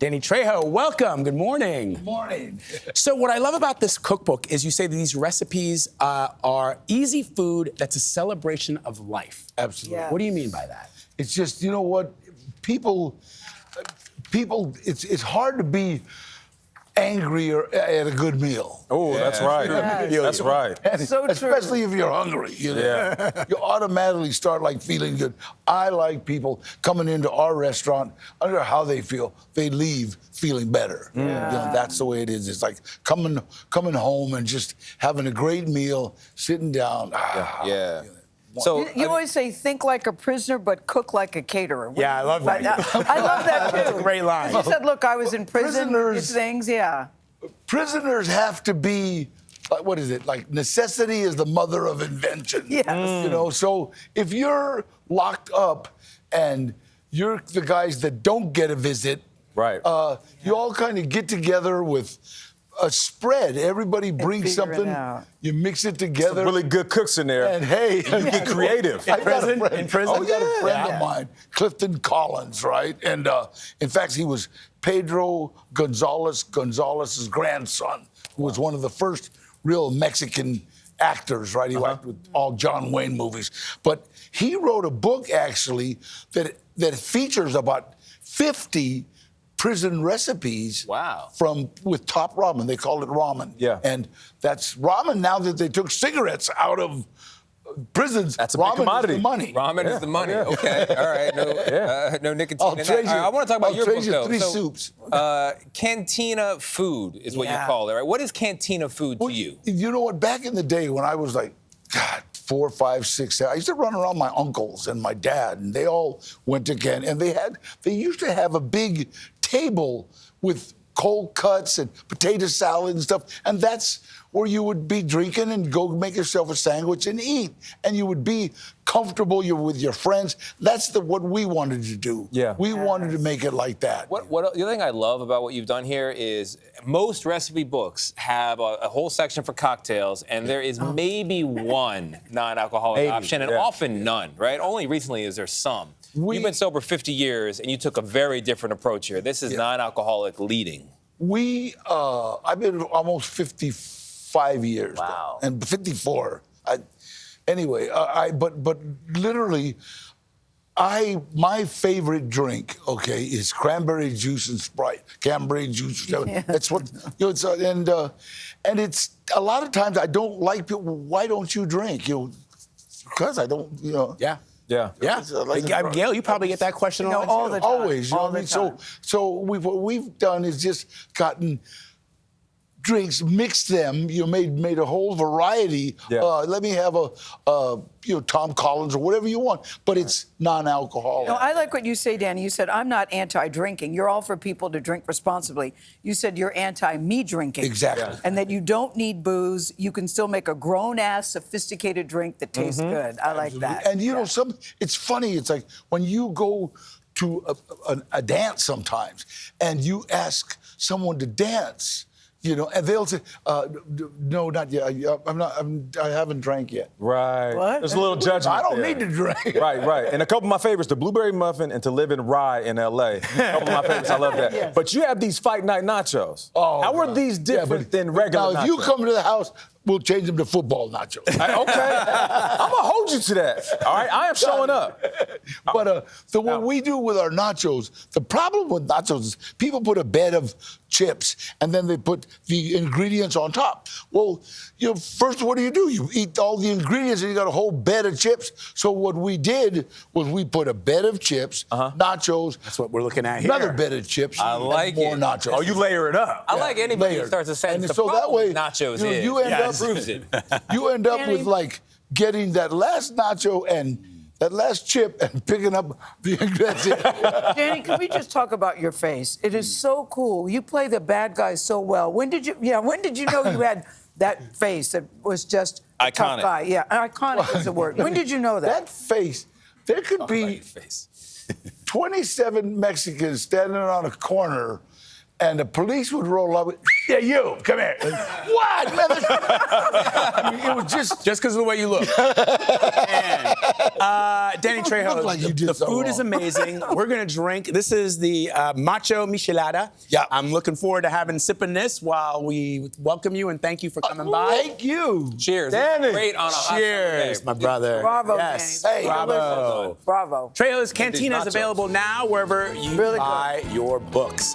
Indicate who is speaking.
Speaker 1: Danny Trejo, welcome. Good morning.
Speaker 2: Good morning.
Speaker 1: So what I love about this cookbook is you say that these recipes are easy food that's a celebration of life.
Speaker 2: Absolutely.
Speaker 3: Yeah.
Speaker 1: What do you mean by that?
Speaker 2: It's just, you know what, people, it's hard to be angry at a good meal.
Speaker 4: Oh, that's right.
Speaker 3: Yes.
Speaker 4: That's right.
Speaker 2: And
Speaker 3: So true.
Speaker 2: especially if you're hungry, you know, you automatically start like feeling good. I like people coming into our restaurant, I don't know how they feel, they leave feeling better. You know, that's the way it is. It's like coming home and just having a great meal, sitting down.
Speaker 4: Yeah.
Speaker 3: So you always say, think like a prisoner, but cook like a caterer.
Speaker 1: Yeah, I love that.
Speaker 3: I love that, too.
Speaker 1: That's a great line.
Speaker 3: You said, look, I was in prison,
Speaker 2: Prisoners-
Speaker 3: things, yeah.
Speaker 2: Prisoners have to be, what is it, like necessity is the mother of invention.
Speaker 3: Yes.
Speaker 2: You know, so if you're locked up and you're the guys that don't get a visit,
Speaker 4: Right.
Speaker 2: you all kind of get together with a spread. Everybody brings
Speaker 3: figure it
Speaker 2: something,
Speaker 3: out.
Speaker 2: you mix it together.
Speaker 4: Really good cooks in there.
Speaker 2: And hey,
Speaker 4: You get creative.
Speaker 2: I got a
Speaker 1: In
Speaker 2: friend,
Speaker 1: prison?
Speaker 2: I got a friend of mine, Clifton Collins, right? And in fact, he was Pedro Gonzalez's grandson, who was one of the first real Mexican actors, right? He worked with all John Wayne movies. But he wrote a book, actually, that features about 50 prison recipes.
Speaker 4: Wow.
Speaker 2: With top ramen. They call it ramen.
Speaker 4: Yeah.
Speaker 2: And that's ramen now that they took cigarettes out of prisons.
Speaker 4: That's a big
Speaker 2: ramen
Speaker 4: commodity.
Speaker 2: Is the money.
Speaker 5: Ramen is the money. Okay, all right. No nicotine
Speaker 2: I'll
Speaker 5: in that.
Speaker 2: trade you,
Speaker 5: All right, I want to talk about
Speaker 2: I'll
Speaker 5: your
Speaker 2: trade
Speaker 5: book,
Speaker 2: you
Speaker 5: though.
Speaker 2: 3
Speaker 5: So,
Speaker 2: soups.
Speaker 5: Cantina food is what you
Speaker 3: Yeah.
Speaker 5: call it, right? What is Cantina food to you?
Speaker 2: You know what? Back in the day when I was like, God, 4, 5, 6, 7, I used to run around my uncles and my dad, and they all went to Cantina, and they used to have a big table with cold cuts and potato salad and stuff, and that's where you would be drinking and go make yourself a sandwich and eat, and you would be comfortable. You're with your friends. That's what we wanted to do.
Speaker 4: Yeah.
Speaker 2: We wanted to make it like that.
Speaker 5: The other thing I love about what you've done here is most recipe books have a whole section for cocktails, and there is maybe one non-alcoholic option, and often none, right? Only recently is there some. You've been sober 50 years, and you took a very different approach here. This is non-alcoholic leading.
Speaker 2: I've been almost 55 years.
Speaker 5: Wow.
Speaker 2: Now, and 54. But literally, my favorite drink, okay, is cranberry juice and Sprite. Cranberry juice. That's what, and it's, a lot of times I don't like people, why don't you drink? Because I don't,
Speaker 1: Yeah.
Speaker 4: Yeah.
Speaker 1: Yeah. Gayle, you probably get that question
Speaker 3: all the time.
Speaker 2: Always, you know
Speaker 3: All
Speaker 2: what I
Speaker 3: the
Speaker 2: mean?
Speaker 3: time.
Speaker 2: So what we've done is just gotten drinks, mixed them, made a whole variety.
Speaker 4: Yeah.
Speaker 2: Let me have a Tom Collins or whatever you want, but it's non-alcoholic.
Speaker 3: No, I like what you say, Danny. You said, I'm not anti-drinking. You're all for people to drink responsibly. You said you're anti-me drinking.
Speaker 2: Exactly. Yeah.
Speaker 3: And that you don't need booze. You can still make a grown-ass, sophisticated drink that tastes good. I like that.
Speaker 2: And it's funny, it's like when you go to a dance sometimes and you ask someone to dance, and they'll say, no, not yet. I haven't drank yet.
Speaker 4: Right.
Speaker 3: What?
Speaker 4: There's a little judgment.
Speaker 2: I don't
Speaker 4: there.
Speaker 2: need to drink.
Speaker 4: Right. And a couple of my favorites, the blueberry muffin and to live in rye in L.A. A couple of my favorites, I love that.
Speaker 3: Yes.
Speaker 4: But you have these fight night nachos.
Speaker 2: Oh,
Speaker 4: How are
Speaker 2: God.
Speaker 4: these different than regular nachos?
Speaker 2: Now, if you come to the house, we'll change them to football nachos.
Speaker 4: Okay. I'm going to hold you to that. All right? I am showing up.
Speaker 2: But what we do with our nachos, the problem with nachos is people put a bed of chips and then they put the ingredients on top. Well, first what do? You eat all the ingredients and you got a whole bed of chips. So what we did was we put a bed of chips, nachos.
Speaker 1: That's what we're looking at here.
Speaker 2: Another bed of chips.
Speaker 5: I like
Speaker 2: and more
Speaker 5: it.
Speaker 2: nachos.
Speaker 4: Oh, you layer it up.
Speaker 5: I like anybody who
Speaker 2: layered.
Speaker 5: starts a sentence.
Speaker 2: And
Speaker 5: The
Speaker 2: so that
Speaker 5: problem
Speaker 2: way,
Speaker 5: with nachos
Speaker 2: you end up
Speaker 5: proves it.
Speaker 2: you end up
Speaker 3: Danny.
Speaker 2: with like getting that last nacho and that last chip and picking up the ingredients.
Speaker 3: Danny, can we just talk about your face? It is so cool. You play the bad guy so well. When did you know you had that face that was just a tough
Speaker 5: Iconic.
Speaker 3: guy? Yeah, iconic is the word. When did you know
Speaker 2: That face, there could be 27 Mexicans standing on a corner and the police would roll up. Yeah, you come here. What, man? I mean, it was just
Speaker 1: because of the way you look. And, Danny Trejo,
Speaker 2: look like you did
Speaker 1: the
Speaker 2: so
Speaker 1: food is
Speaker 2: wrong.
Speaker 1: amazing. We're gonna drink. This is the macho michelada.
Speaker 2: Yeah.
Speaker 1: I'm looking forward to sipping this while we welcome you and thank you for coming by.
Speaker 2: Thank you.
Speaker 5: Cheers.
Speaker 4: Danny.
Speaker 5: Great on a hot
Speaker 1: Cheers,
Speaker 5: summer
Speaker 1: my
Speaker 5: day.
Speaker 1: brother.
Speaker 3: Bravo,
Speaker 1: yes.
Speaker 3: Danny.
Speaker 2: Hey,
Speaker 1: bravo.
Speaker 3: Bravo.
Speaker 1: Trejo's Cantina is
Speaker 5: nachos.
Speaker 1: available now wherever you
Speaker 3: Really good.
Speaker 1: buy your books.